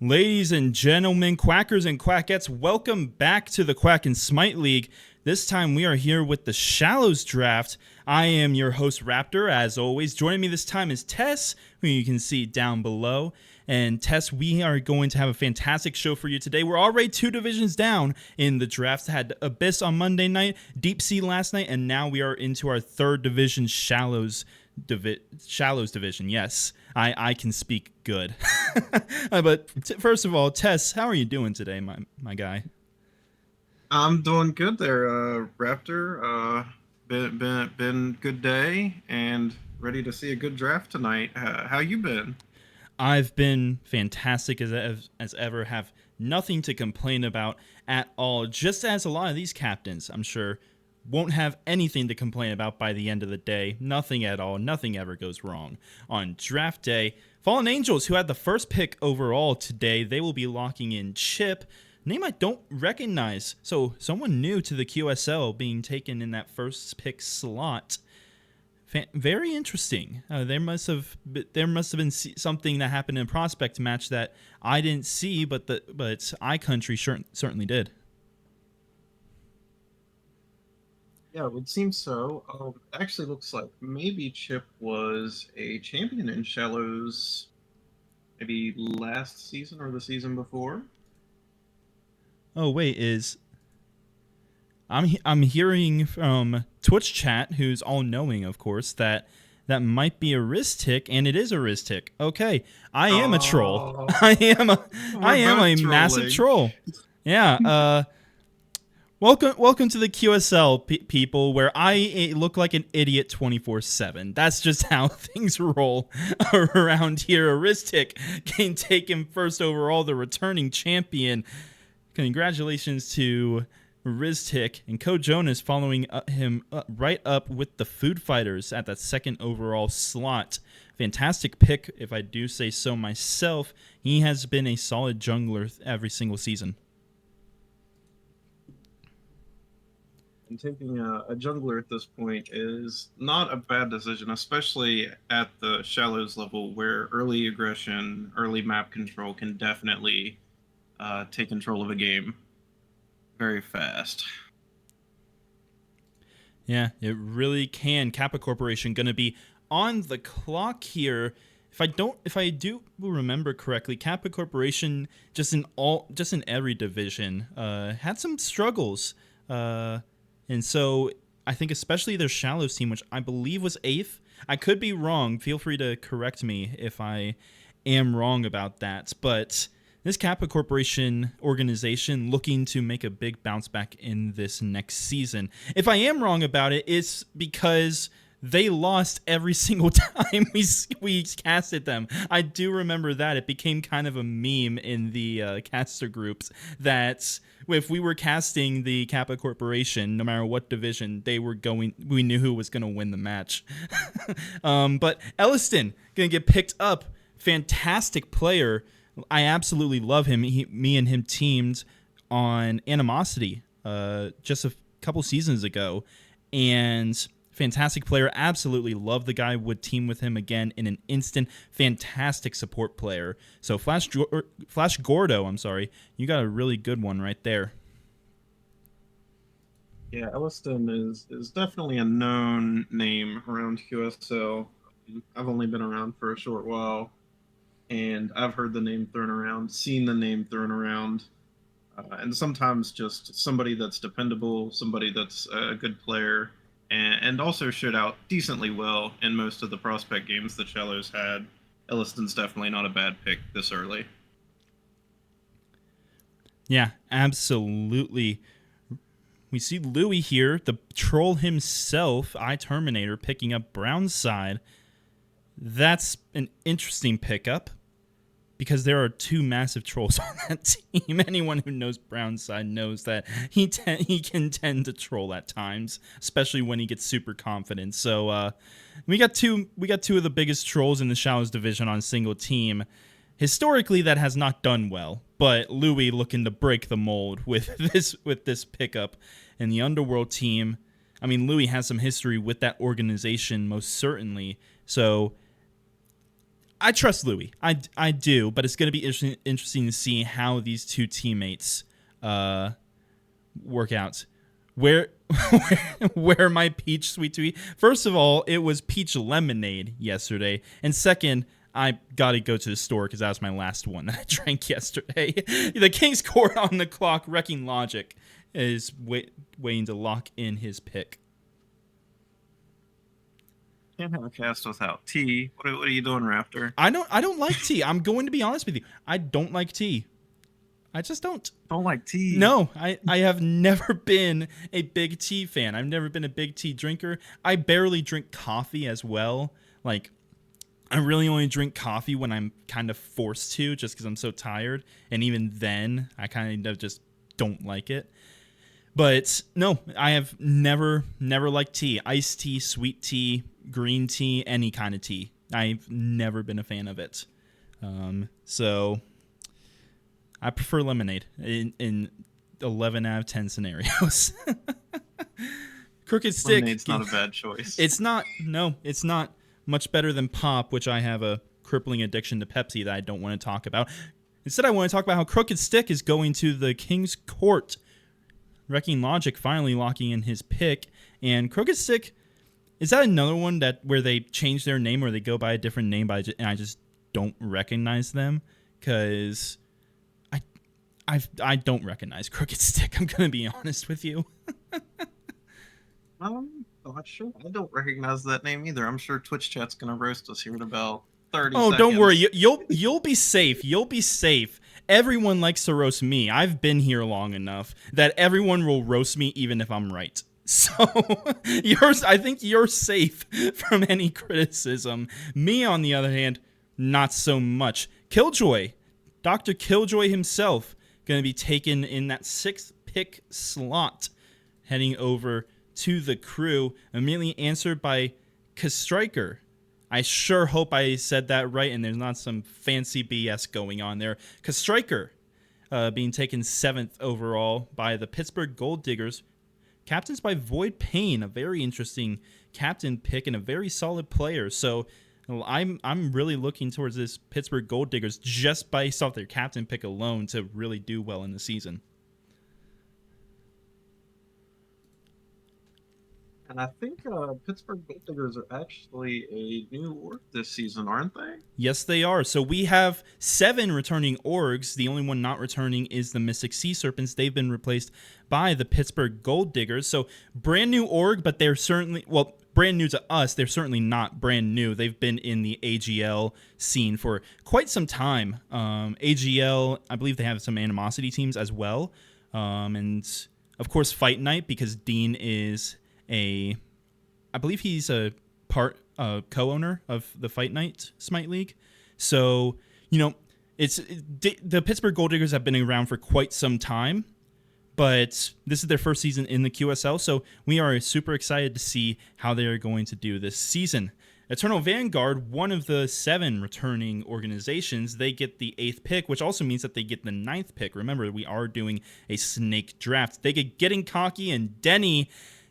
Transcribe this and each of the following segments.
Ladies and gentlemen, quackers and quackettes, welcome back to the Quack and Smite League. This time we are here with the Shallows Draft. I am your host, Raptor, as always. Joining me this time is Tess, who you can see down below. And Tess, we are going to have a fantastic show for you today. We're already 2 divisions down in the draft. Had Abyss on Monday night, Deep Sea last night, and now we are into our 3rd division, Shallows division. Yes, I can speak good. But first of all, Tess, how are you doing today, my guy? I'm doing good there, Raptor. Been good day and ready to see a good draft tonight. How you been? I've been fantastic as ever. Have nothing to complain about at all. Just as a lot of these captains, I'm sure, won't have anything to complain about by the end of the day. Nothing at all. Nothing ever goes wrong. On draft day, Fallen Angels, who had the first pick overall today, they will be locking in Chip. Name I don't recognize. So someone new to the QSL being taken in that first pick slot. Very interesting. There must have been something that happened in prospect match that I didn't see, but iCountry certainly did. Yeah, it would seem so. Actually, looks like maybe Chip was a champion in Shallows, maybe last season or the season before. Oh wait, I'm hearing from Twitch chat, who's all knowing, of course, that might be a Ristic, and it is a Ristic. Okay, I am a troll. Oh, I we're am both a massive trolling. troll. Yeah. Welcome to the QSL people, where I look like an idiot 24/7. That's just how things roll around here. Aristic can take him first overall, the returning champion. Congratulations to Riztic and Code Jonas following him right up with the Food Fighters at that second overall slot. Fantastic pick, if I do say so myself. He has been a solid jungler every single season. And taking a jungler at this point is not a bad decision, especially at the shallows level where early aggression, early map control can definitely take control of a game very fast. Yeah, it really can. Kappa Corporation going to be on the clock here. If I do remember correctly, Kappa Corporation just in every division had some struggles, and so I think especially their Shallows team, which I believe was 8th. I could be wrong. Feel free to correct me if I am wrong about that, but this Kappa Corporation organization looking to make a big bounce back in this next season. If I am wrong about it, it's because they lost every single time we casted them. I do remember that. It became kind of a meme in the caster groups that if we were casting the Kappa Corporation, no matter what division we knew who was going to win the match. But Elliston going to get picked up. Fantastic player. I absolutely love him. Me and him teamed on Animosity just a couple seasons ago, and fantastic player. Absolutely love the guy. Would team with him again in an instant. Fantastic support player. So Flash Gordo, I'm sorry, you got a really good one right there. Yeah, Elliston is definitely a known name around QSL. I've only been around for a short while, and I've heard the name thrown around, seen the name thrown around, and sometimes just somebody that's dependable, somebody that's a good player, and also showed out decently well in most of the prospect games that Shallows had. Elliston's definitely not a bad pick this early. Yeah, absolutely. We see Louis here, the troll himself, Terminator, picking up Brown's side. That's an interesting pickup because there are 2 massive trolls on that team. Anyone who knows Brown's side knows that he can tend to troll at times, especially when he gets super confident. So we got two of the biggest trolls in the Shallows division on a single team. Historically, that has not done well, but Louis looking to break the mold with this pickup. And the Underworld team, I mean, Louis has some history with that organization, most certainly. So I trust Louis. I do, but it's going to be interesting to see how these 2 teammates work out. Where my peach sweet tea? First of all, it was peach lemonade yesterday, and second, I gotta go to the store because that was my last one that I drank yesterday. The King's Court on the clock. Wrecking Logic is waiting to lock in his pick. Can't have a cast without tea. What are you doing, Raptor? I don't like tea. I'm going to be honest with you. I don't like tea. I just don't. Don't like tea? No, I have never been a big tea fan. I've never been a big tea drinker. I barely drink coffee as well. Like, I really only drink coffee when I'm kind of forced to, just because I'm so tired. And even then, I kind of just don't like it. But no, I have never liked tea. Iced tea, sweet tea, green tea, any kind of tea. I've never been a fan of it. So I prefer lemonade in 11 out of 10 scenarios. Crooked Stick. Lemonade's not a bad choice. It's not. No, it's not much better than Pop, which I have a crippling addiction to Pepsi that I don't want to talk about. Instead, I want to talk about how Crooked Stick is going to the King's Court. Wrecking Logic finally locking in his pick. And Crooked Stick, is that another one where they change their name or they go by a different name and I just don't recognize them? Because I don't recognize Crooked Stick. I'm gonna be honest with you. Not sure. I don't recognize that name either. I'm sure Twitch chat's gonna roast us here in about 30 Oh, seconds. don't worry. You'll be safe. You'll be safe. Everyone likes to roast me. I've been here long enough that everyone will roast me even if I'm right. So I think you're safe from any criticism. Me, on the other hand, not so much. Killjoy, Dr. Killjoy himself, going to be taken in that 6th pick slot, heading over to the crew, immediately answered by Kstriker. I sure hope I said that right and there's not some fancy BS going on there. Kstriker being taken 7th overall by the Pittsburgh Gold Diggers. Captains by Void Payne, a very interesting captain pick and a very solid player. So I'm really looking towards this Pittsburgh Gold Diggers just based off their captain pick alone to really do well in the season. And I think Pittsburgh Gold Diggers are actually a new org this season, aren't they? Yes, they are. So we have 7 returning orgs. The only one not returning is the Mystic Sea Serpents. They've been replaced by the Pittsburgh Gold Diggers. So brand new org, but they're certainly, well, brand new to us. They're certainly not brand new. They've been in the AGL scene for quite some time. AGL, I believe they have some animosity teams as well. And of course, Fight Night, because Dean is I believe he's a co-owner of the Fight Night Smite League. So, the Pittsburgh Gold Diggers have been around for quite some time, but this is their first season in the QSL, so we are super excited to see how they are going to do this season. Eternal Vanguard, one of the 7 returning organizations, they get the 8th pick, which also means that they get the 9th pick. Remember, we are doing a snake draft. They get Getting Cocky and Denny.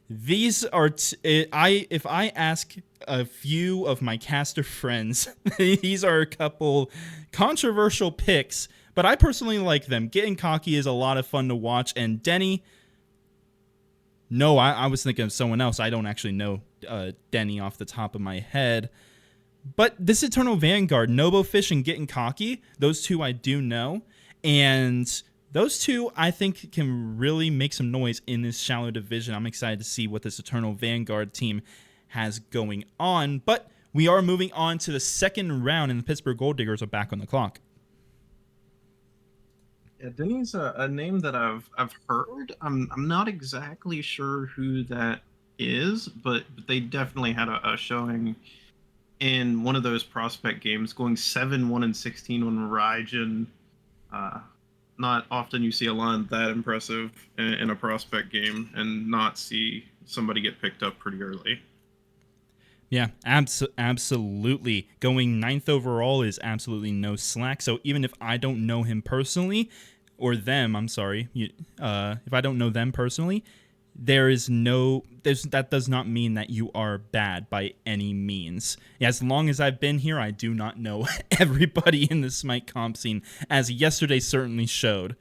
These are if I ask a few of my caster friends, these are a couple controversial picks, but I personally like them. Getting Cocky is a lot of fun to watch, and Denny. No, I was thinking of someone else. I don't actually know Denny off the top of my head. But this Eternal Vanguard, Nobofish and Getting Cocky, those 2 I do know, and those 2, I think, can really make some noise in this shallow division. I'm excited to see what this Eternal Vanguard team has going on. But we are moving on to the second round, and the Pittsburgh Gold Diggers are back on the clock. Yeah, Denny's a name that I've heard. I'm not exactly sure who that is, but they definitely had a showing in one of those prospect games, going 7-1-16 on Raijin. Not often you see a line that impressive in a prospect game and not see somebody get picked up pretty early. Yeah, absolutely. Going 9th overall is absolutely no slack. So even if I don't know him personally, or them, I'm sorry, if I don't know them personally, that does not mean that you are bad by any means. As long as I've been here, I do not know everybody in the Smite comp scene, as yesterday certainly showed.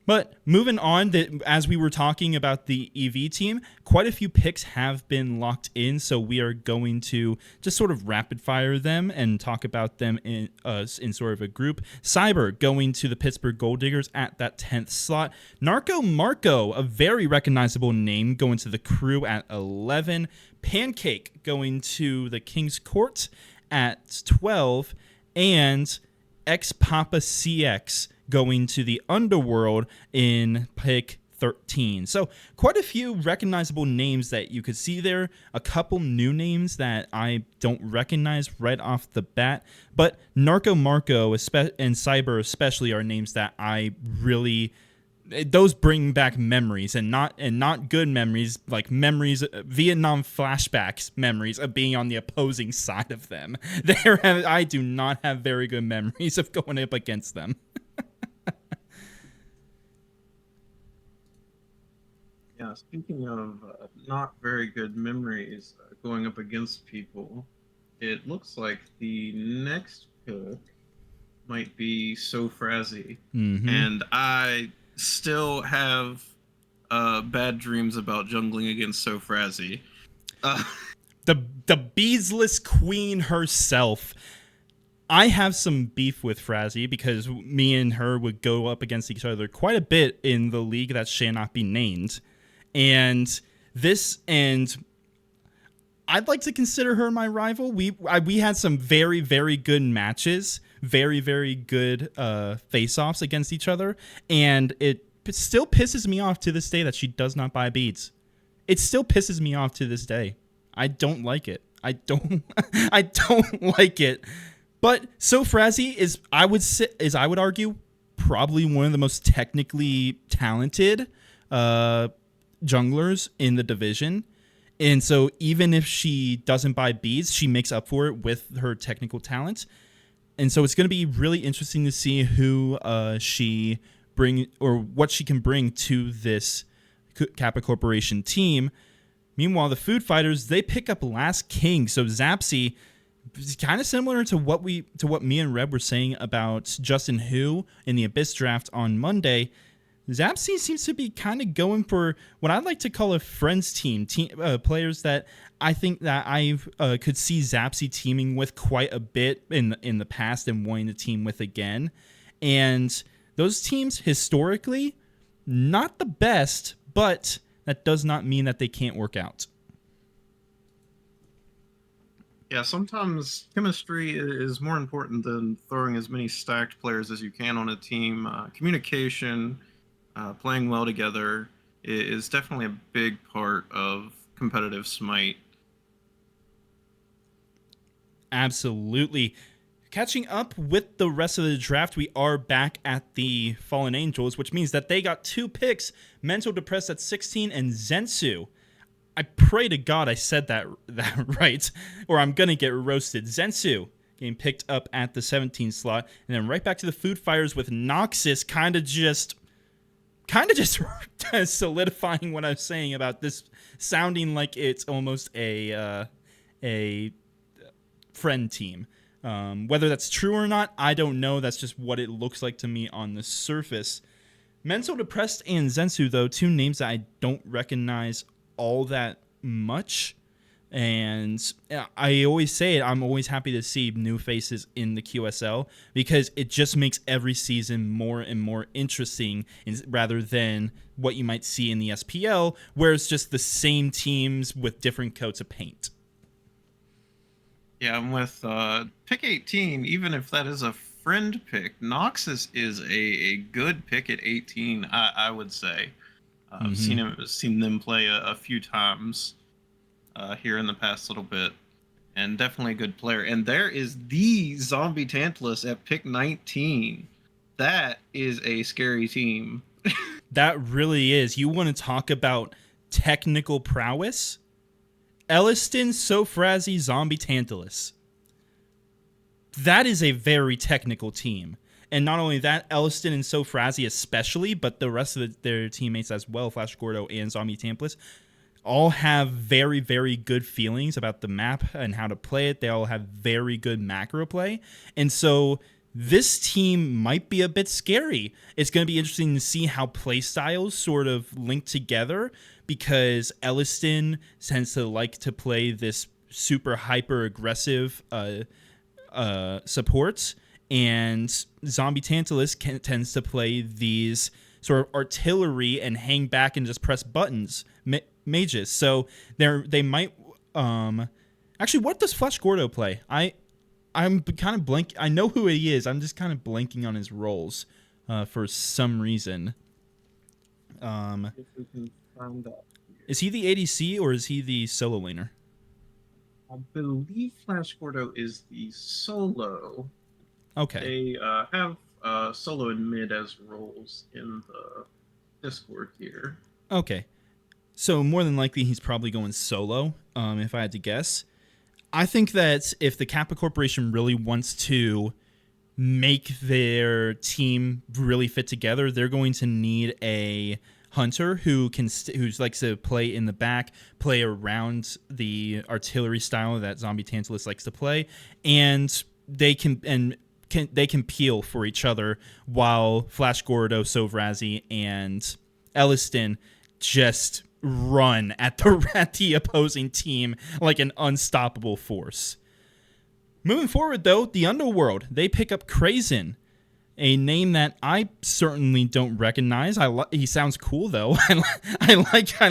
But moving on, as we were talking about the EV team, quite a few picks have been locked in, so we are going to just sort of rapid fire them and talk about them in sort of a group. Cyber going to the Pittsburgh Gold Diggers at that 10th slot. Narco Marco, a very recognizable name, going to the crew at 11. Pancake going to the King's Court at 12. And X-Papa CX going to the Underworld in pick 13. So quite a few recognizable names that you could see there. A couple new names that I don't recognize right off the bat. But Narco Marco and Cyber especially are names that I really... Those bring back memories, and not good memories, like memories, Vietnam flashbacks memories of being on the opposing side of them. I do not have very good memories of going up against them. Yeah, speaking of not very good memories going up against people, it looks like the next pick might be Sofrazi. Mm-hmm. And I still have bad dreams about jungling against The beadsless queen herself. I have some beef with Frazzy because me and her would go up against each other quite a bit in the league that shall not be named. And I'd like to consider her my rival. We had some very, very good matches, very, very good face-offs against each other, and it still pisses me off to this day that she does not buy beads. It still pisses me off to this day. I don't like it. I don't like it. But So Frazzy is, I would argue, probably one of the most technically talented junglers in the division. And so even if she doesn't buy beads, she makes up for it with her technical talent. And so it's going to be really interesting to see who she bring or what she can bring to this Kappa Corporation team. Meanwhile, the Food Fighters, they pick up Last King. So Zapsy is kind of similar to what me and Reb were saying about Justin Hu in the Abyss draft on Monday. Zapsy seems to be kind of going for what I'd like to call a friends team, players that I think that I could see Zapsy teaming with quite a bit in the past and wanting to team with again. And those teams, historically, not the best, but that does not mean that they can't work out. Yeah, sometimes chemistry is more important than throwing as many stacked players as you can on a team. Communication, playing well together is definitely a big part of competitive Smite. Absolutely. Catching up with the rest of the draft, we are back at the Fallen Angels, which means that they got 2 picks, Mental Depressed at 16 and Zensu. I pray to God I said that right, or I'm going to get roasted. Zensu getting picked up at the 17 slot, and then right back to the Food Fighters with Noxus kind of just solidifying what I was saying about this sounding like it's almost a friend team. Whether that's true or not, I don't know. That's just what it looks like to me on the surface. Mental Depressed and Zensu, though, 2 names that I don't recognize all that much. And I always say it, I'm always happy to see new faces in the QSL because it just makes every season more and more interesting rather than what you might see in the SPL, where it's just the same teams with different coats of paint. Yeah, I'm with pick 18, even if that is a friend pick. Noxus is a good pick at 18, I would say. I've seen them play a few times here in the past little bit, and definitely a good player. And there is the Zombie Tantalus at pick 19. That is a scary team. That really is. You want to talk about technical prowess? Elliston, Sofrazi, Zombie Tantalus. That is a very technical team. And not only that, Elliston and Sofrazi especially, but the rest of their teammates as well, Flash Gordo and Zombie Tantalus, all have very, very good feelings about the map and how to play it. They all have very good macro play. And so this team might be a bit scary. It's going to be interesting to see how play styles sort of link together because Elliston tends to like to play this super hyper aggressive supports, and Zombie Tantalus tends to play these sort of artillery and hang back and just press buttons mages. So they might actually, what does Flash Gordo play? I'm kind of blank. I know who he is. I'm just kind of blanking on his roles for some reason. Is he the ADC or is he the solo laner? I believe Flash Gordo is the solo. Okay. They have solo and mid as roles in the Discord here. Okay. So more than likely he's probably going solo, if I had to guess. I think that if the Kappa Corporation really wants to make their team really fit together, they're going to need a hunter who likes to play in the back, play around the artillery style that Zombie Tantalus likes to play, and they can peel for each other while Flash Gordo, Sovrazi, and Elliston just run at the opposing team like an unstoppable force. Moving forward, though, the Underworld, they pick up Krazen, a name that I certainly don't recognize. He sounds cool though. I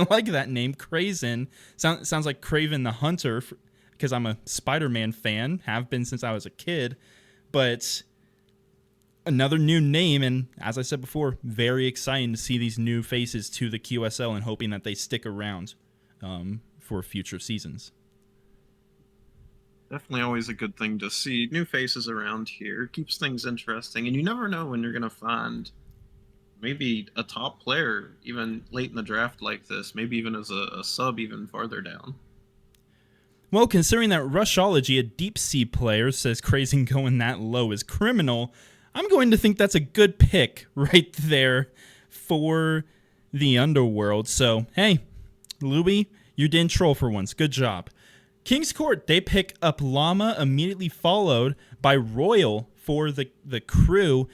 like that name, Krazen. Sounds like Kraven the Hunter, because I'm a Spider-Man fan, have been since I was a kid. But another new name, and as I said before, very exciting to see these new faces to the QSL and hoping that they stick around for future seasons. Definitely always a good thing to see new faces around here. It keeps things interesting, and you never know when you're going to find maybe a top player even late in the draft like this, maybe even as a sub even farther down. Well, considering that Rushology, a deep sea player, says Krazen going that low is criminal, I'm going to think that's a good pick right there for the Underworld. So, hey, Louis, you didn't troll for once. Good job. King's Court, they pick up Llama, immediately followed by Royal for the crew.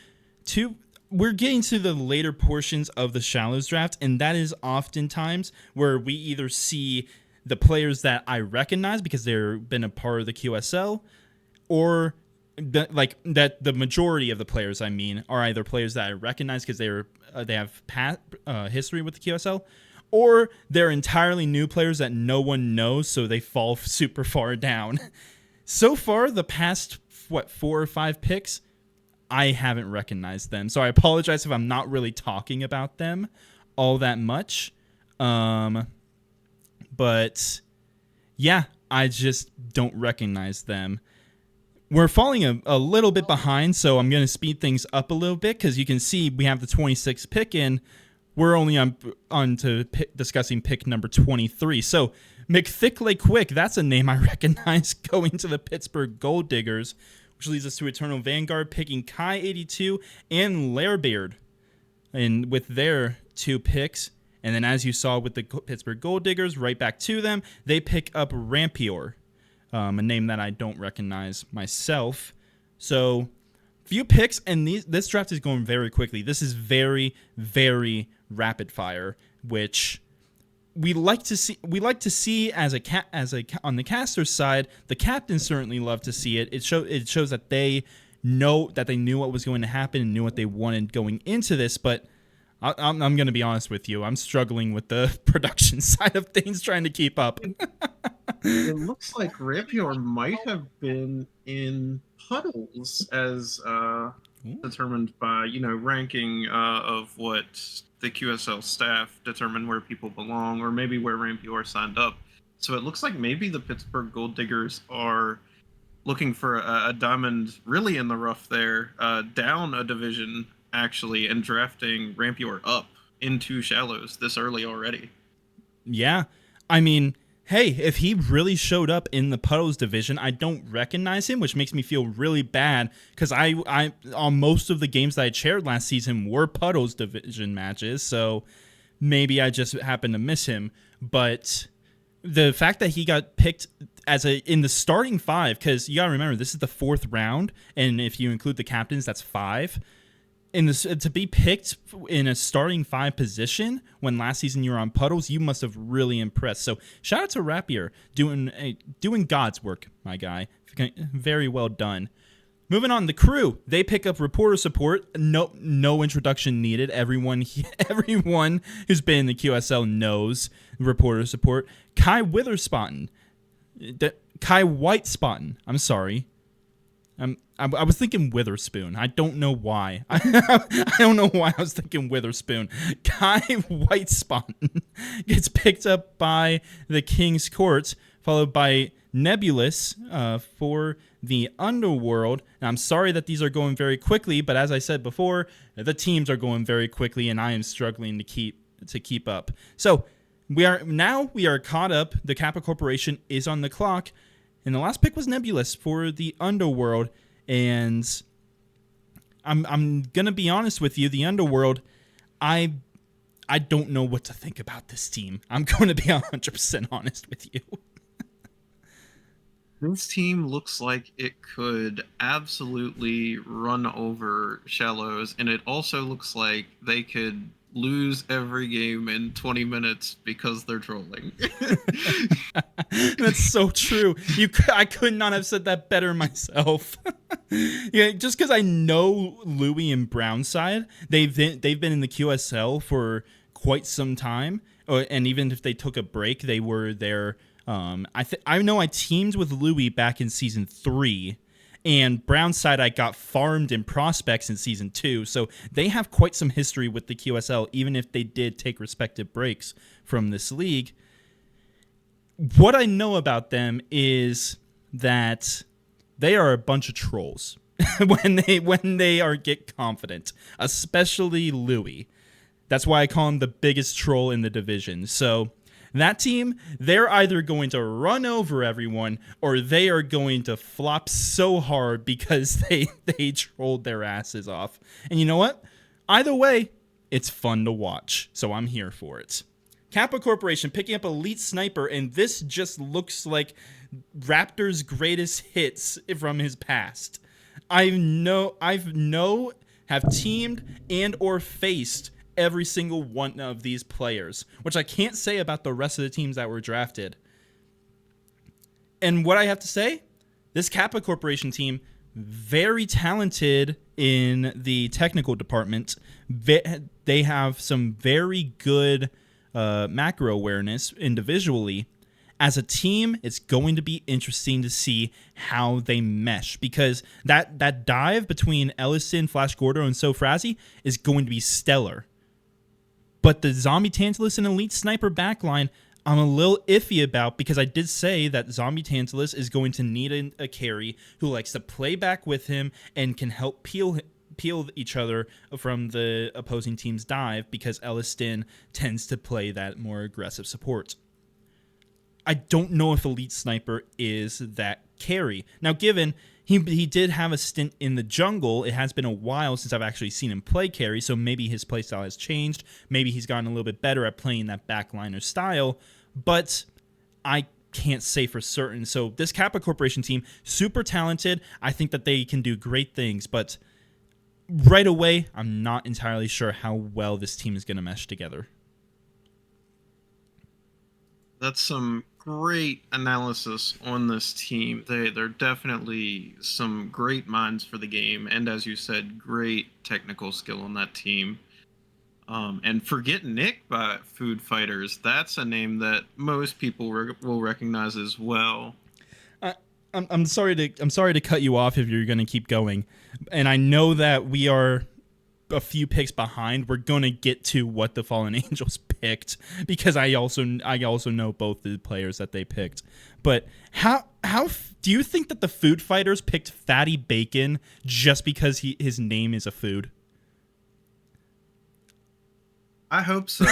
We're getting to the later portions of the Shallows draft, and that is oftentimes where we either see the players that I recognize because they've been a part of the QSL, or that the majority of the players, I mean, are either players that I recognize because they have past history with the QSL, or they're entirely new players that no one knows, so they fall super far down. So far, the past 4 or 5 picks, I haven't recognized them, so I apologize if I'm not really talking about them all that much. But yeah, I just don't recognize them. We're falling a little bit behind, so I'm going to speed things up a little bit because you can see we have the 26th pick in. We're only on to discussing pick number 23. So McThickley Quick, that's a name I recognize, going to the Pittsburgh Gold Diggers, which leads us to Eternal Vanguard picking Kai82 and Lairbeard, and with their 2 picks. And then as you saw with the Pittsburgh Gold Diggers, right back to them, they pick up Rampior, a name that I don't recognize myself. So few picks, and this draft is going very quickly. This is very, very rapid fire, which we like to see. We like to see on the caster's side. The captains certainly love to see it. It shows that they knew what was going to happen and knew what they wanted going into this. But I'm going to be honest with you. I'm struggling with the production side of things, trying to keep up. It looks like Rampior might have been in puddles as determined by, ranking of what the QSL staff determine where people belong, or maybe where Rampior signed up. So it looks like maybe the Pittsburgh Gold Diggers are looking for a diamond really in the rough there, down a division actually, and drafting Rampior up into Shallows this early already. Yeah, I mean, hey, if he really showed up in the Puddles division, I don't recognize him, which makes me feel really bad because I on most of the games that I chaired last season were Puddles division matches, so maybe I just happened to miss him. But the fact that he got picked in the starting 5, because you gotta remember this is the 4th round, and if you include the captains, that's 5. To be picked in a starting 5 position when last season you were on Puddles, you must have really impressed. So shout out to Rapier doing God's work, my guy. Very well done. Moving on, the crew, they pick up reporter support. No introduction needed. Everyone who's been in the QSL knows reporter support. Kai Whitespotton. Kai Whitespotton. I'm sorry. I was thinking Witherspoon. I don't know why. I don't know why I was thinking Witherspoon. Kai Whitespotton gets picked up by the King's Court, followed by Nebulous for the Underworld. And I'm sorry that these are going very quickly, but as I said before, the teams are going very quickly, and I am struggling to keep up. So we are caught up. The Kappa Corporation is on the clock. And the last pick was Nebulous for the Underworld. And I'm going to be honest with you, the Underworld, I don't know what to think about this team. I'm going to be 100% honest with you. This team looks like it could absolutely run over Shallows, and it also looks like they could lose every game in 20 minutes because they're trolling. That's so true. I could not have said that better myself. Yeah, just because I know Louis and Brownside, they've been in the QSL for quite some time, and even if they took a break, they were there. I know I teamed with Louis back in season 3. And Brownside, I got farmed in prospects in season 2, so they have quite some history with the QSL, even if they did take respective breaks from this league. What I know about them is that they are a bunch of trolls when they get confident, especially Louis. That's why I call him the biggest troll in the division. So that team, they're either going to run over everyone or they are going to flop so hard because they trolled their asses off. And you know what? Either way, it's fun to watch. So I'm here for it. Kappa Corporation picking up Elite Sniper, and this just looks like Raptor's greatest hits from his past. Have teamed and or faced every single one of these players, which I can't say about the rest of the teams that were drafted. And what I have to say, this Kappa Corporation team, very talented in the technical department. They have some very good macro awareness individually. As a team, it's going to be interesting to see how they mesh, because that dive between Ellison, Flash Gordo, and Sofrazi is going to be stellar. But the Zombie Tantalus and Elite Sniper backline, I'm a little iffy about, because I did say that Zombie Tantalus is going to need a carry who likes to play back with him and can help peel each other from the opposing team's dive, because Elliston tends to play that more aggressive support. I don't know if Elite Sniper is that carry. Now, given he did have a stint in the jungle, it has been a while since I've actually seen him play carry, so maybe his playstyle has changed. Maybe he's gotten a little bit better at playing that backliner style, but I can't say for certain. So this Kappa Corporation team, super talented. I think that they can do great things, but right away, I'm not entirely sure how well this team is going to mesh together. That's some great analysis on this team. They're definitely some great minds for the game, and as you said, great technical skill on that team. And Forget Nick by Food Fighters, that's a name that most people will recognize as well. I'm sorry to cut you off if you're going to keep going, and I know that we are a few picks behind. We're going to get to what the Fallen Angels picked, because I also know both the players that they picked. But how do you think that the Food Fighters picked Fatty Bacon just because his name is a food? I hope so,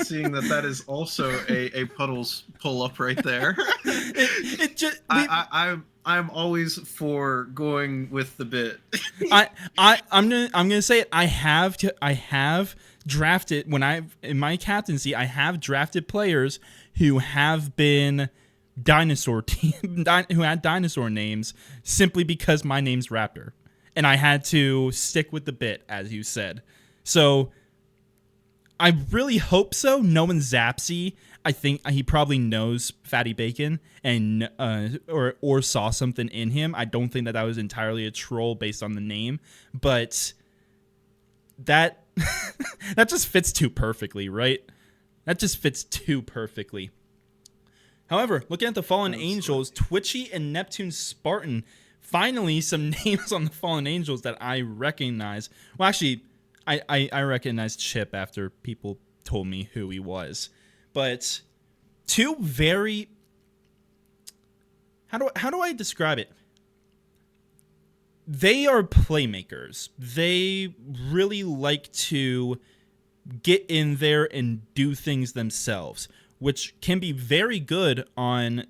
seeing that is also a Puddles pull-up right there. I'm always for going with the bit. I'm gonna say it. I have drafted, in my captaincy, I have drafted players who have been who had dinosaur names simply because my name's Raptor, and I had to stick with the bit, as you said. So I really hope so. Knowing Zapsy, I think he probably knows Fatty Bacon and or saw something in him. I don't think that was entirely a troll based on the name, but that that just fits too perfectly, right? That just fits too perfectly. However, looking at the Fallen Angels, Twitchy and Neptune Spartan, finally some names on the Fallen Angels that I recognize. Well, actually, I recognized Chip after people told me who he was. But two very... How do I describe it? They are playmakers. They really like to get in there and do things themselves, which can be very good on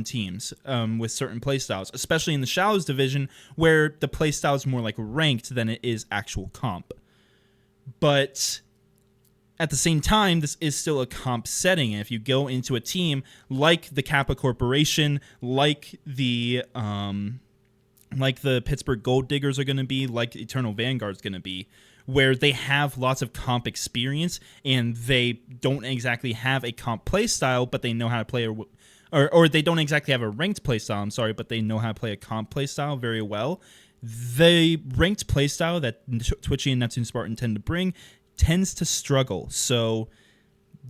teams with certain playstyles, especially in the Shallows division, where the playstyle is more like ranked than it is actual comp. But at the same time, this is still a comp setting. And if you go into a team like the Kappa Corporation, like the Pittsburgh Gold Diggers are going to be, like Eternal Vanguard's going to be, where they have lots of comp experience and they don't exactly have a comp play style, but they know how to play, or they don't exactly have a ranked play style, I'm sorry, but they know how to play a comp play style very well. The ranked play style that Twitchy and Neptune Spartan tend to bring tends to struggle. So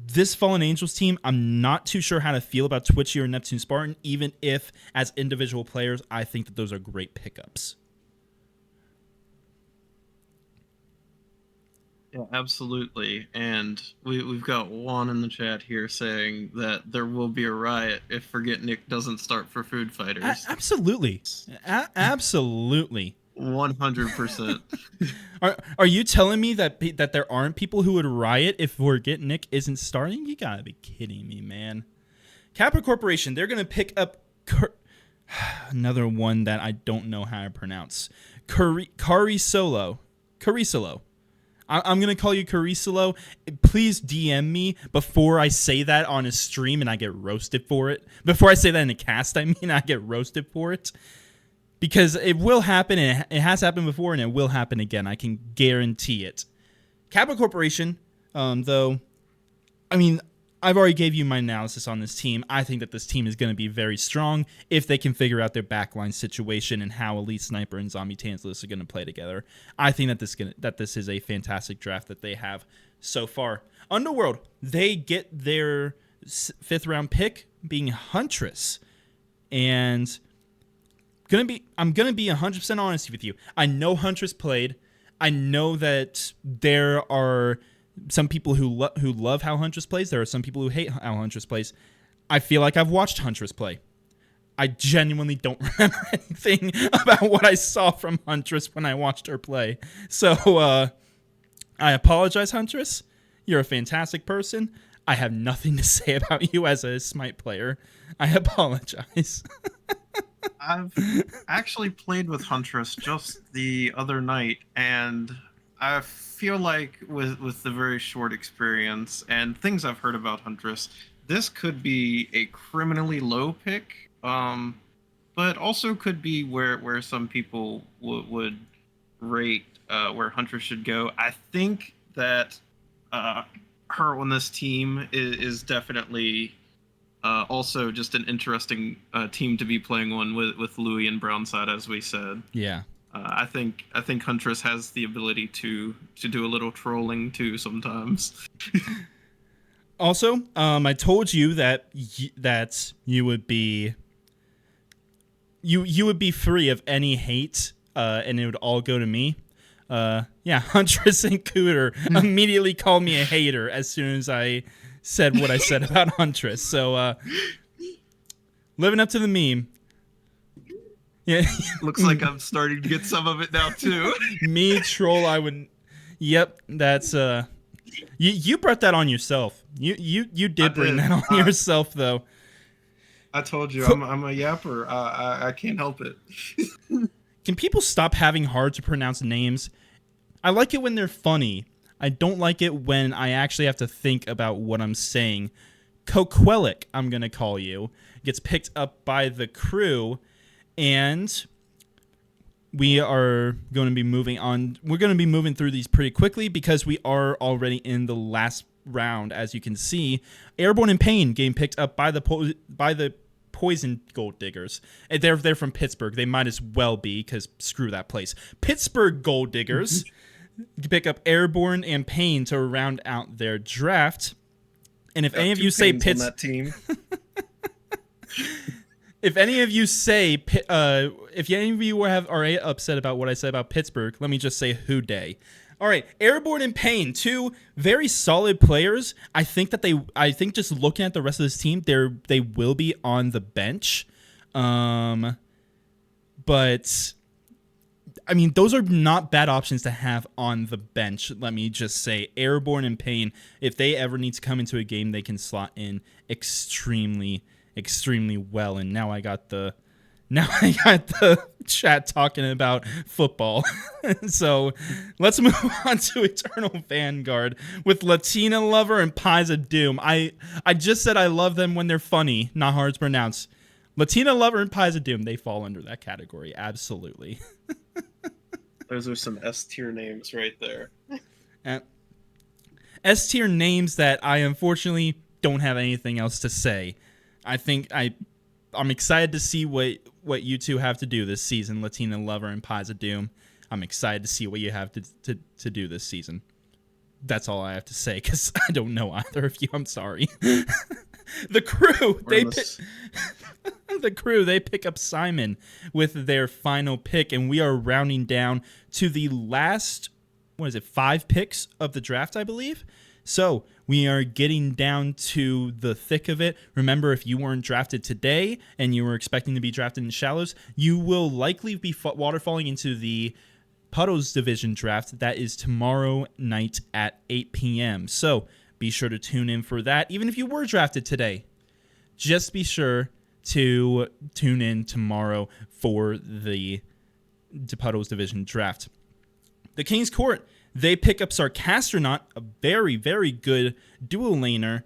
this Fallen Angels team, I'm not too sure how to feel about Twitchy or Neptune Spartan, even if as individual players, I think that those are great pickups. Yeah, absolutely. And we've got Juan in the chat here saying that there will be a riot if Forget Nick doesn't start for Food Fighters. Absolutely. Absolutely. 100%. Are you telling me that there aren't people who would riot if Forget Nick isn't starting? You gotta be kidding me, man. Capra Corporation, they're gonna pick up another one that I don't know how to pronounce. Carisolo. I'm going to call you Carisolo. Please DM me before I say that on a stream and I get roasted for it. Before I say that in a cast, I get roasted for it. Because it will happen, and it has happened before, and it will happen again. I can guarantee it. Capra Corporation, though, I've already gave you my analysis on this team. I think that this team is going to be very strong if they can figure out their backline situation and how Elite Sniper and Zombie Tantalus are going to play together. I think that this is a fantastic draft that they have so far. Underworld, they get their 5th round pick being Huntress. And I'm going to be 100% honest with you. I know Huntress played. I know that there are some people who love how Huntress plays. There are some people who hate how Huntress plays. I feel like I've watched Huntress play. I genuinely don't remember anything about what I saw from Huntress when I watched her play. So I apologize, Huntress. You're a fantastic person. I have nothing to say about you as a Smite player. I apologize. I've actually played with Huntress just the other night, and I feel like with the very short experience and things I've heard about Huntress, this could be a criminally low pick, but also could be where some people would rate where Huntress should go. I think that her on this team is definitely also just an interesting team to be playing on with Louis and Brownside, as we said. Yeah. I think Huntress has the ability to do a little trolling too sometimes. Also, I told you that you would be you would be free of any hate, and it would all go to me. Huntress and Cooter immediately called me a hater as soon as I said what I said about Huntress. So, living up to the meme. Yeah. Looks like I'm starting to get some of it now too. Me troll, I would. Yep, that's you brought that on yourself. You did bring that on yourself though. I told you I'm a yapper. I can't help it. Can people stop having hard to pronounce names? I like it when they're funny. I don't like it when I actually have to think about what I'm saying. Koquelik, I'm gonna call you, gets picked up by the crew. And we are going to be moving on. We're going to be moving through these pretty quickly because we are already in the last round. As you can see, Airborne and Pain getting picked up by the Poison Gold Diggers. They're from Pittsburgh. They might as well be because screw that place. Pittsburgh Gold Diggers pick up Airborne and Pain to round out their draft. And if any of you say that team. If any of you say, if any of you are upset about what I said about Pittsburgh, let me just say who day. All right, Airborne and Pain, two very solid players. I think just looking at the rest of this team, they will be on the bench. But I mean, those are not bad options to have on the bench. Let me just say, Airborne and Pain, if they ever need to come into a game, they can slot in extremely well. And now I got the chat talking about football. So let's move on to Eternal Vanguard with Latina Lover and Pies of Doom. I just said I love them when they're funny, not hard to pronounce. Latina Lover and Pies of Doom, they fall under that category, absolutely. Those are some S tier names right there. S tier names that I unfortunately don't have anything else to say. I think I'm excited to see what you two have to do this season, Latina Lover and Pies of Doom. I'm excited to see what you have to do this season. That's all I have to say because I don't know either of you. I'm sorry. The crew, they pick up Simon with their final pick, and we are rounding down to the last, 5 picks of the draft, I believe. So we are getting down to the thick of it. Remember, if you weren't drafted today and you were expecting to be drafted in Shallows, you will likely be waterfalling into the Puddles Division draft. That is tomorrow night at 8 p.m. So be sure to tune in for that. Even if you were drafted today, just be sure to tune in tomorrow for the Puddles Division draft. The King's Court, they pick up Sarcastronaut, a very, very good dual laner,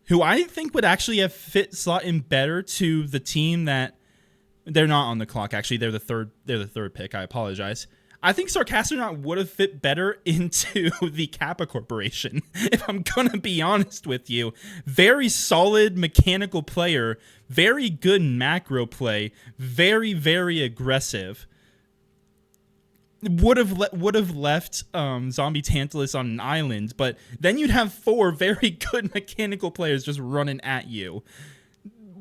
who I think would actually have slot in better to the team that they're not on the clock. Actually, they're the third pick. I apologize. I think Sarcastronaut would have fit better into the Kappa Corporation, if I'm going to be honest with you. Very solid mechanical player, very good macro play, very, very aggressive. Would have left Zombie Tantalus on an island, but then you'd have 4 very good mechanical players just running at you.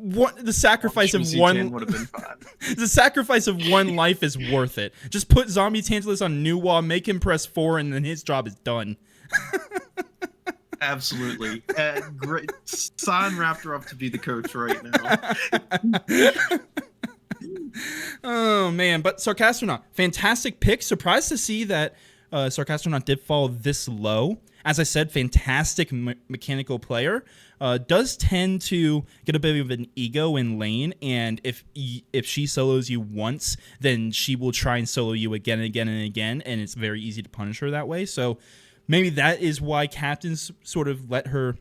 The sacrifice of one would have been fun. The sacrifice of one life is worth it. Just put Zombie Tantalus on New Wall, make him press 4, and then his job is done. Absolutely. Great. Sign Raptor up to be the coach right now. Oh man, but Sarcastronaut, fantastic pick. Surprised to see that Sarcastronaut did fall this low. As I said, fantastic mechanical player. Does tend to get a bit of an ego in lane, and if she solos you once, then she will try and solo you again and again and again, and it's very easy to punish her that way. So maybe that is why captains sort of let her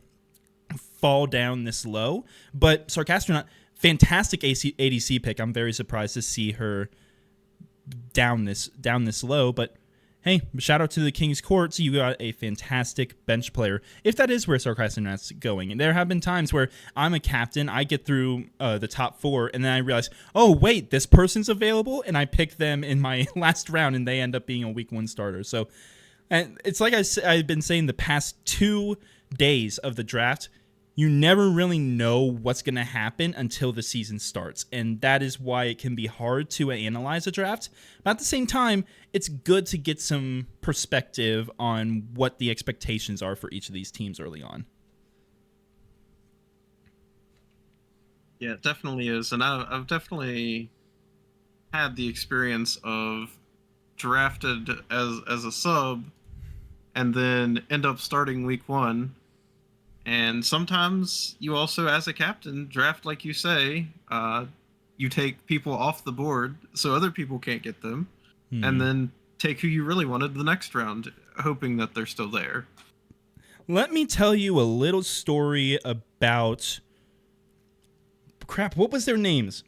fall down this low. But Sarcastronaut, fantastic ADC pick. I'm very surprised to see her down this low, but hey, shout out to the King's Court. So you got a fantastic bench player, if that is where Sarcastronaut's going. And there have been times where I'm a captain, I get through the top 4, and then I realize, oh, wait, this person's available, and I pick them in my last round, and they end up being a week 1 starter. So and it's like I've been saying the past 2 days of the draft, you never really know what's going to happen until the season starts. And that is why it can be hard to analyze a draft. But at the same time, it's good to get some perspective on what the expectations are for each of these teams early on. Yeah, it definitely is. And I've definitely had the experience of drafted as a sub and then end up starting week 1. And sometimes you also, as a captain, draft like you say. You take people off the board so other people can't get them, and then take who you really wanted the next round, hoping that they're still there. Let me tell you a little story about... Crap, what was their names?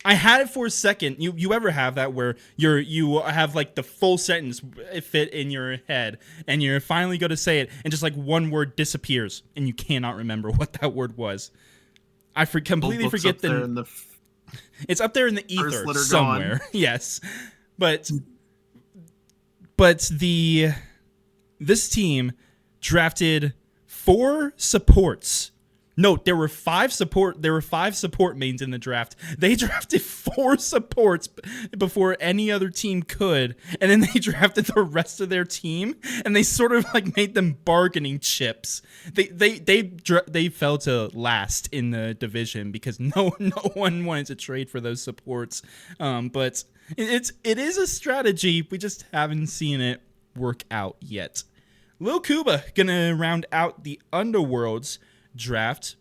I had it for a second. You ever have that where you have like the full sentence fit in your head, and you're finally going to say it, and just like one word disappears, and you cannot remember what that word was. I completely forget it's up there in the ether somewhere. Yes, but this team drafted 4 supports. Note, there were 5 support mains in the draft. They drafted 4 supports before any other team could, and then they drafted the rest of their team, and they sort of like made them bargaining chips. They fell to last in the division because no one wanted to trade for those supports. But it is a strategy. We just haven't seen it work out yet. Lil Kuba gonna round out the Underworlds draft.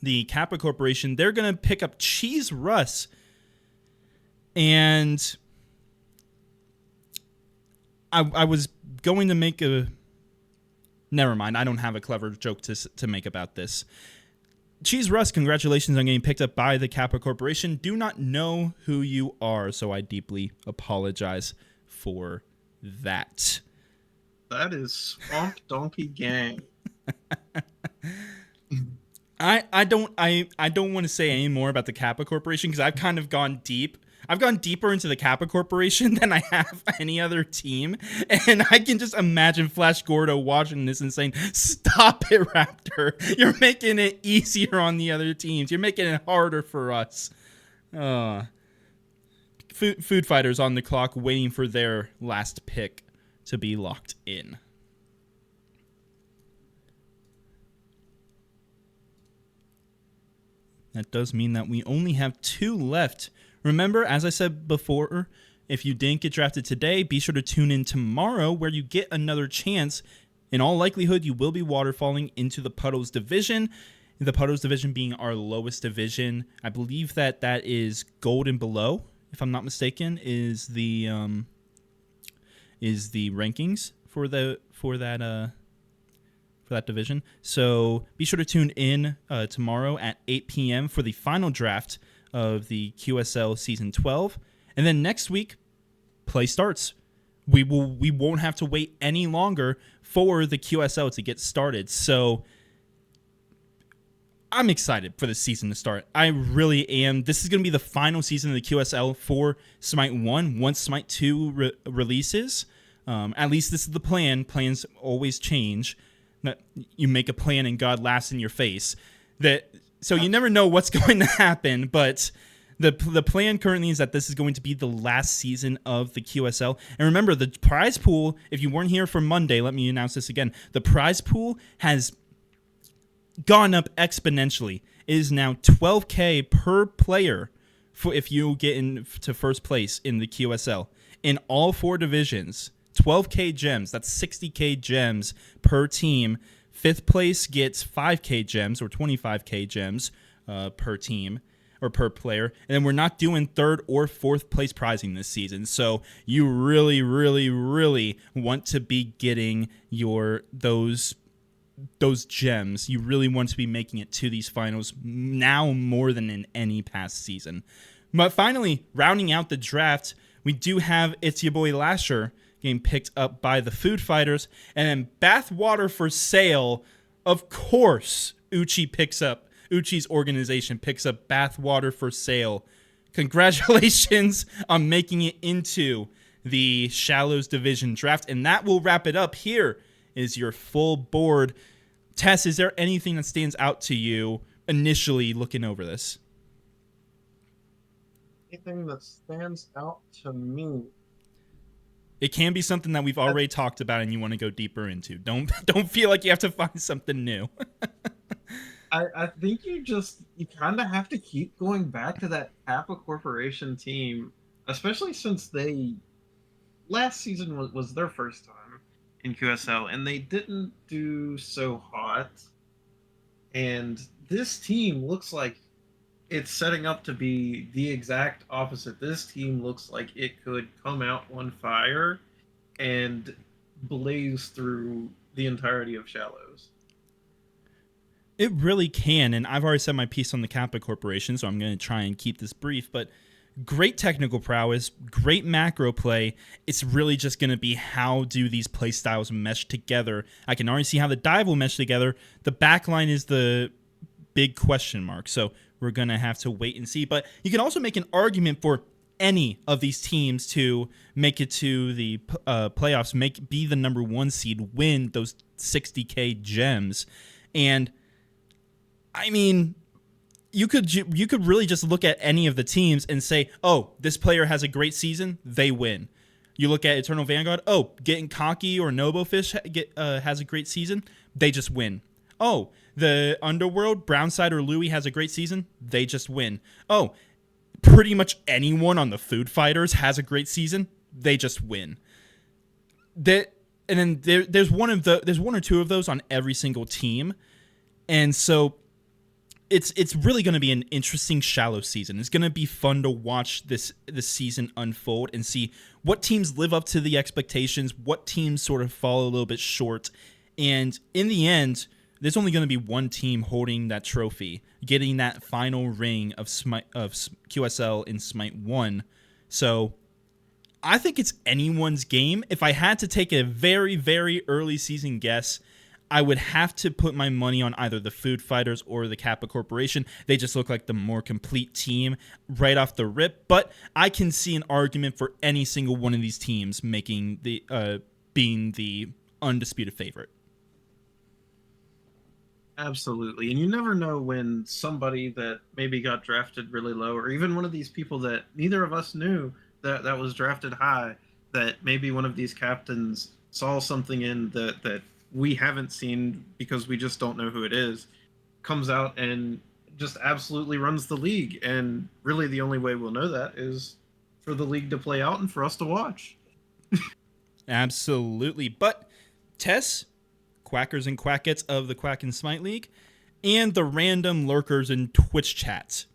The Kappa Corporation, they're going to pick up Cheese Russ. And I was going to make a... Never mind, I don't have a clever joke to make about this. Cheese Russ, congratulations on getting picked up by the Kappa Corporation. Do not know who you are, so I deeply apologize for that. That is Swamp Donkey Gang. I don't want to say any more about the Kappa Corporation because I've kind of gone deep. I've gone deeper into the Kappa Corporation than I have any other team, and I can just imagine Flash Gordo watching this and saying, "Stop it, Raptor! You're making it easier on the other teams. You're making it harder for us." Food Fighters on the clock, waiting for their last pick to be locked in. That does mean that we only have 2 left. Remember, as I said before, if you didn't get drafted today, be sure to tune in tomorrow where you get another chance. In all likelihood, you will be waterfalling into the Puddles division. The Puddles division being our lowest division. I believe that is gold and below, if I'm not mistaken, is the rankings for that division. So be sure to tune in tomorrow at 8 p.m. for the final draft of the QSL Season 12. And then next week, play starts. We won't have to wait any longer for the QSL to get started. So I'm excited for the season to start. I really am. This is going to be the final season of the QSL for Smite 1 once Smite 2 releases. At least this is the plan. Plans always change. You make a plan and God laughs in your face. So you never know what's going to happen, but the plan currently is that this is going to be the last season of the QSL. And remember, the prize pool, if you weren't here for Monday, let me announce this again. The prize pool has gone up exponentially. It is now $12K per player for if you get into first place in the QSL. In all 4 divisions, 12K gems, that's 60K gems per team. 5th place gets 5K gems or 25K gems per team or per player. And then we're not doing 3rd or 4th place prizing this season. So you really, really, really want to be getting those gems. You really want to be making it to these finals now more than in any past season. But finally, rounding out the draft, we do have It's Your Boy Lasher getting picked up by the Food Fighters, and then Bathwater for Sale. Of course, Uchi's organization picks up Bathwater for Sale. Congratulations on making it into the Shallows Division draft, and that will wrap it up. Here is your full board. Tess, is there anything that stands out to you initially looking over this? Anything that stands out to me? It can be something that we've already talked about and you want to go deeper into. Don't feel like you have to find something new. I think you kind of have to keep going back to that Kappa Corporation team, especially since last season was their first time in QSL and they didn't do so hot. And this team looks like it's setting up to be the exact opposite. This team looks like it could come out on fire and blaze through the entirety of Shallows. It really can, and I've already said my piece on the Kappa Corporation, so I'm going to try and keep this brief, but great technical prowess, great macro play. It's really just going to be how do these play styles mesh together. I can already see how the dive will mesh together. The backline is the big question mark, so we're going to have to wait and see. But you can also make an argument for any of these teams to make it to the playoffs, be the number 1 seed, win those 60K gems. And, I mean, you could really just look at any of the teams and say, oh, this player has a great season, they win. You look at Eternal Vanguard, oh, getting Cocky or Nobofish has a great season, they just win. Oh, the Underworld, Brownside or Louis has a great season, they just win. Oh, pretty much anyone on the Food Fighters has a great season, they just win. And then there's one or two of those on every single team. And so it's really going to be an interesting Shallow season. It's going to be fun to watch this season unfold and see what teams live up to the expectations, what teams sort of fall a little bit short. And in the end, there's only going to be one team holding that trophy, getting that final ring of QSL in Smite 1. So I think it's anyone's game. If I had to take a very, very early season guess, I would have to put my money on either the Food Fighters or the Kappa Corporation. They just look like the more complete team right off the rip. But I can see an argument for any single one of these teams making the being the undisputed favorite. Absolutely. And you never know when somebody that maybe got drafted really low, or even one of these people that neither of us knew that was drafted high, that maybe one of these captains saw something in that we haven't seen because we just don't know who it is, comes out and just absolutely runs the league. And really the only way we'll know that is for the league to play out and for us to watch. Absolutely. But Tess, quackers and quackettes of the Quack and Smite League, and the random lurkers in Twitch chats.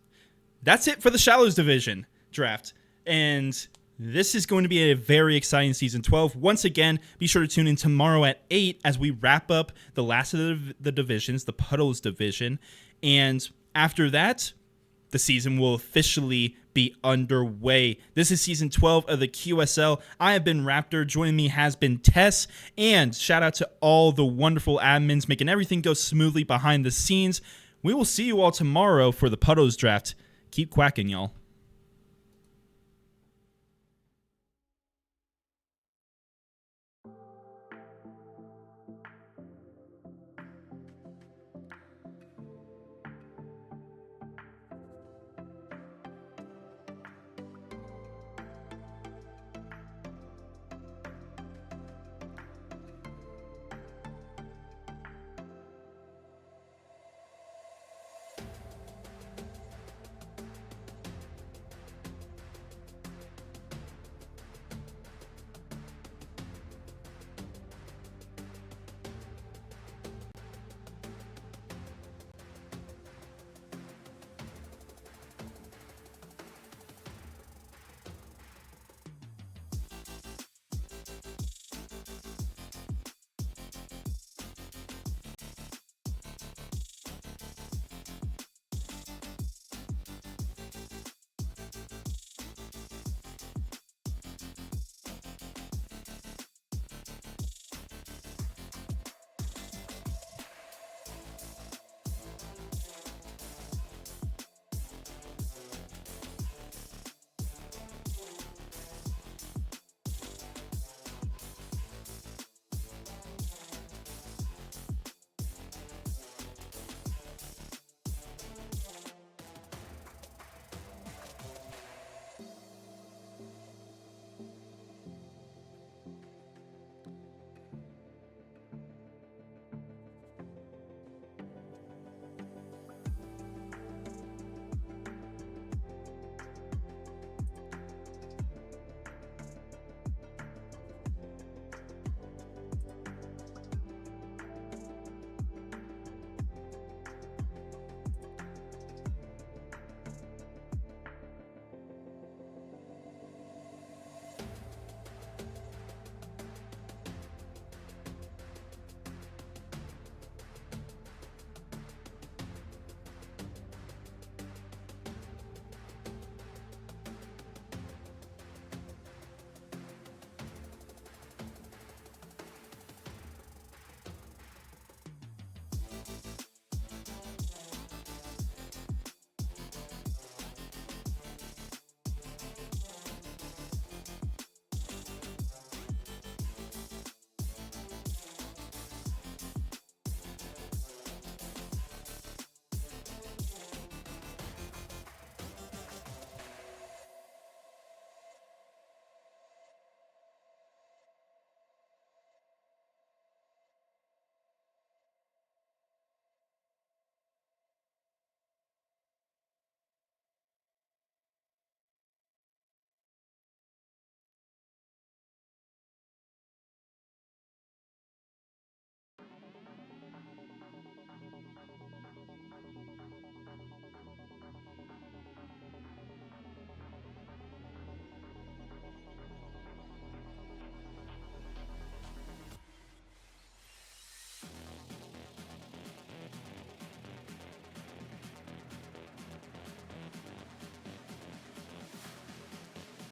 That's it for the Shallows Division draft. And this is going to be a very exciting Season 12. Once again, be sure to tune in tomorrow at 8 as we wrap up the last of the divisions, the Puddles Division. And after that, the season will officially be underway. This is Season 12 of the QSL. I have been Raptor. Joining me has been Tess. And shout out to all the wonderful admins making everything go smoothly behind the scenes. We will see you all tomorrow for the Puddles draft. Keep quacking, y'all.